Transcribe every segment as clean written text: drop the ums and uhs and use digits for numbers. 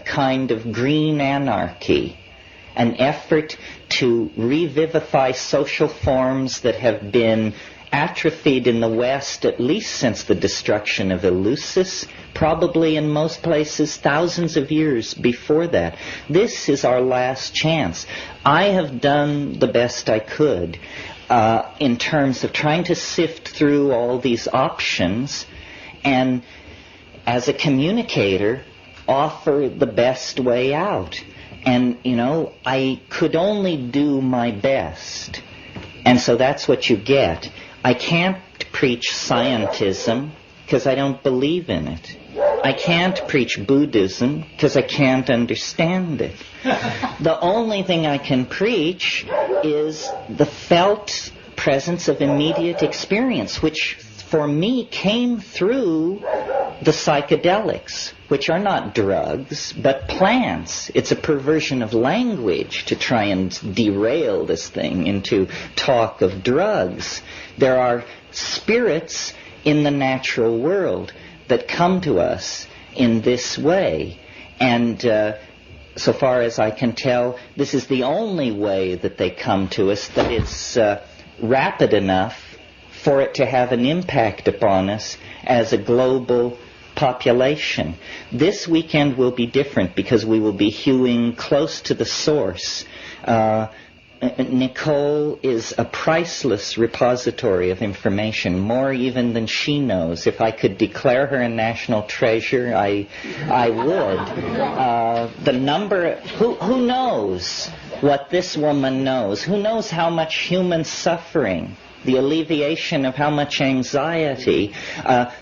kind of green anarchy, an effort to revivify social forms that have been atrophied in the West at least since the destruction of Eleusis, probably in most places thousands of years before that. This is our last chance. I have done the best I could in terms of trying to sift through all these options and, as a communicator, offer the best way out. And, I could only do my best. And so that's what you get. I can't preach scientism because I don't believe in it. I can't preach Buddhism because I can't understand it. The only thing I can preach is the felt presence of immediate experience, which for me came through the psychedelics, which are not drugs, but plants. It's a perversion of language to try and derail this thing into talk of drugs. There are spirits in the natural world that come to us in this way. And so far as I can tell, this is the only way that they come to us that is rapid enough for it to have an impact upon us as a global population. This weekend will be different because we will be hewing close to the source. Nicole is a priceless repository of information, more even than she knows. If I could declare her a national treasure, I would. The number, who knows what this woman knows? Who knows how much human suffering, the alleviation of how much anxiety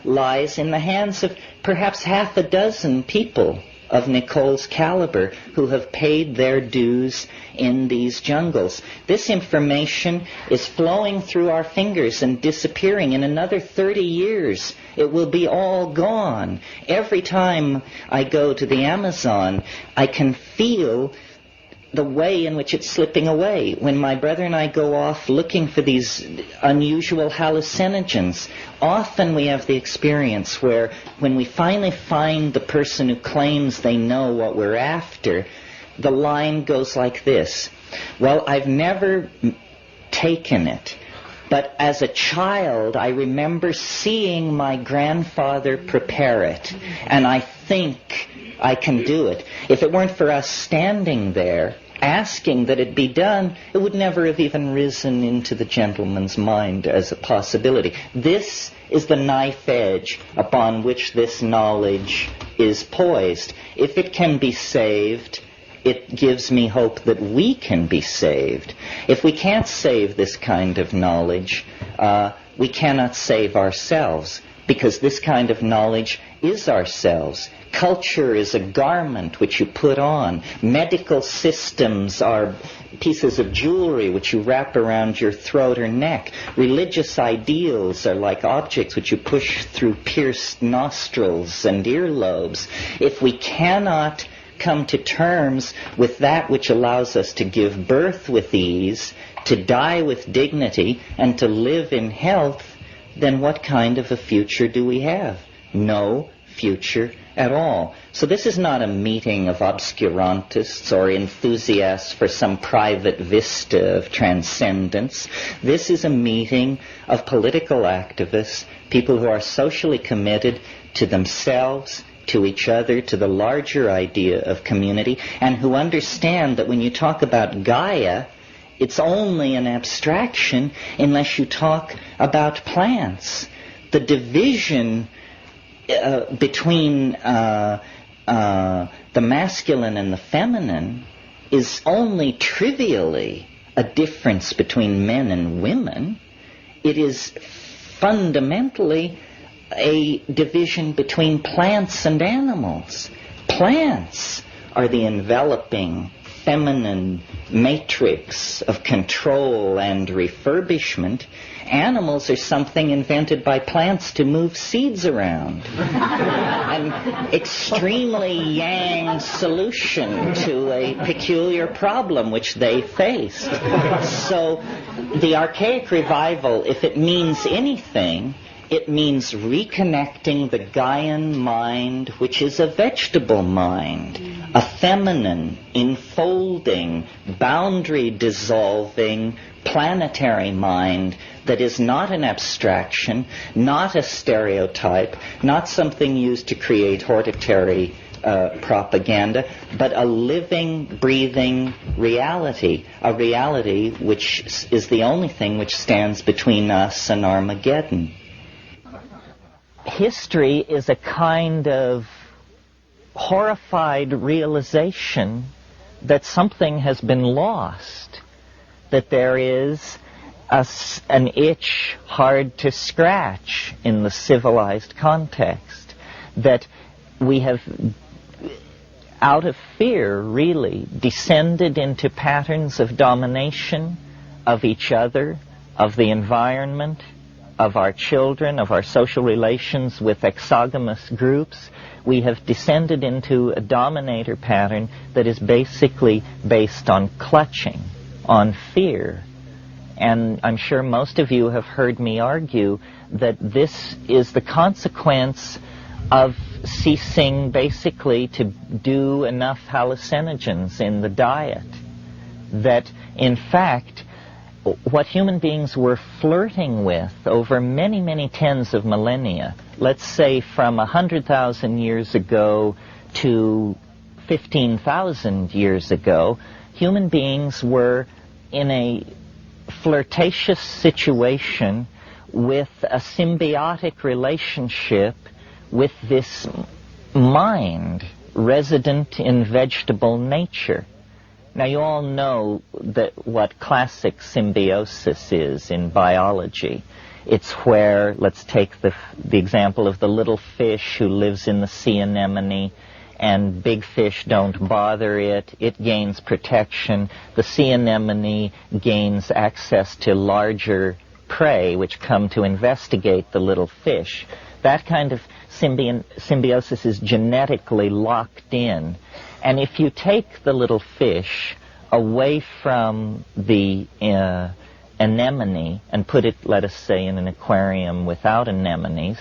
lies in the hands of perhaps half a dozen people of Nicole's caliber who have paid their dues in these jungles. This information is flowing through our fingers and disappearing. In another 30 years, it will be all gone. Every time I go to the Amazon, I can feel the way in which it's slipping away. When my brother and I go off looking for these unusual hallucinogens, often we have the experience where when we finally find the person who claims they know what we're after, the line goes like this: well, I've never taken it, but as a child I remember seeing my grandfather prepare it, and I think I can do it. If it weren't for us standing there asking that it be done, it would never have even risen into the gentleman's mind as a possibility. This is the knife edge upon which this knowledge is poised. If it can be saved, it gives me hope that we can be saved. If we can't save this kind of knowledge, we cannot save ourselves, because this kind of knowledge is ourselves. Culture is a garment which you put on. Medical systems are pieces of jewelry which you wrap around your throat or neck. Religious ideals are like objects which you push through pierced nostrils and earlobes. If we cannot come to terms with that which allows us to give birth with ease, to die with dignity, and to live in health, then what kind of a future do we have? No future at all. So this is not a meeting of obscurantists or enthusiasts for some private vista of transcendence. This is a meeting of political activists, people who are socially committed to themselves, to each other, to the larger idea of community, and who understand that when you talk about Gaia, it's only an abstraction unless you talk about plants. The division between the masculine and the feminine is only trivially a difference between men and women. It is fundamentally a division between plants and animals. Plants are the enveloping feminine matrix of control and refurbishment. Animals are something invented by plants to move seeds around. An extremely yang solution to a peculiar problem which they faced. So the archaic revival, if it means anything, it means reconnecting the Gaian mind, which is a vegetable mind, a feminine, enfolding, boundary-dissolving, planetary mind that is not an abstraction, not a stereotype, not something used to create hortatory propaganda, but a living, breathing reality, a reality which is the only thing which stands between us and Armageddon. History is a kind of horrified realization that something has been lost, that there is an itch hard to scratch in the civilized context, that we have, out of fear, really, descended into patterns of domination of each other, of the environment, of our children, of our social relations with exogamous groups. We have descended into a dominator pattern that is basically based on clutching, on fear. And I'm sure most of you have heard me argue that this is the consequence of ceasing basically to do enough hallucinogens in the diet. That, in fact, what human beings were flirting with over many, many tens of millennia, let's say from 100,000 years ago to 15,000 years ago, human beings were in a flirtatious situation with a symbiotic relationship with this mind resident in vegetable nature. Now, you all know that what classic symbiosis is in biology. It's where, let's take the example of the little fish who lives in the sea anemone, and big fish don't bother it. It gains protection. The sea anemone gains access to larger prey, which come to investigate the little fish. That kind of symbiosis is genetically locked in. And if you take the little fish away from the anemone and put it, let us say, in an aquarium without anemones,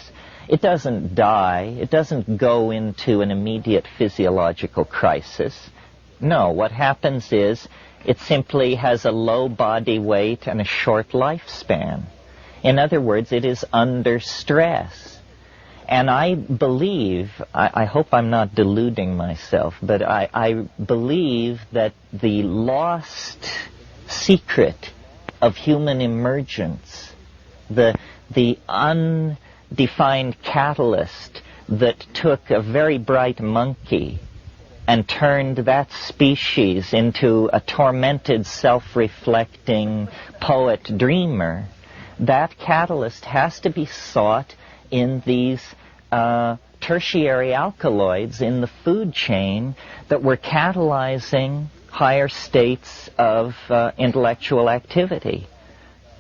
it doesn't die. It doesn't go into an immediate physiological crisis. No, what happens is it simply has a low body weight and a short lifespan. In other words, it is under stress. And I believe, I hope I'm not deluding myself, but I believe that the lost secret of human emergence, the undefined catalyst that took a very bright monkey and turned that species into a tormented, self-reflecting poet-dreamer, that catalyst has to be sought in these tertiary alkaloids in the food chain that were catalyzing higher states of intellectual activity.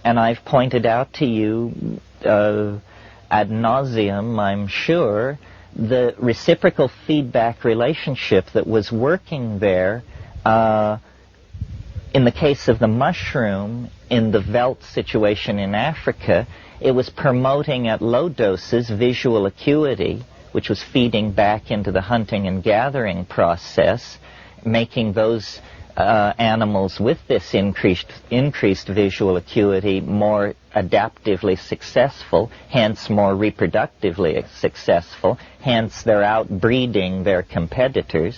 And I've pointed out to you ad nauseum, I'm sure, the reciprocal feedback relationship that was working there in the case of the mushroom, in the veldt situation in Africa. It was promoting at low doses visual acuity, which was feeding back into the hunting and gathering process, making those animals with this increased visual acuity more adaptively successful, hence more reproductively successful, hence they're outbreeding their competitors.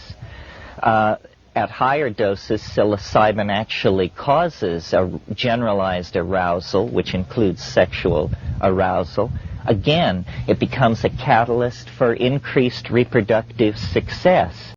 At higher doses, psilocybin actually causes a generalized arousal, which includes sexual arousal. Again, it becomes a catalyst for increased reproductive success.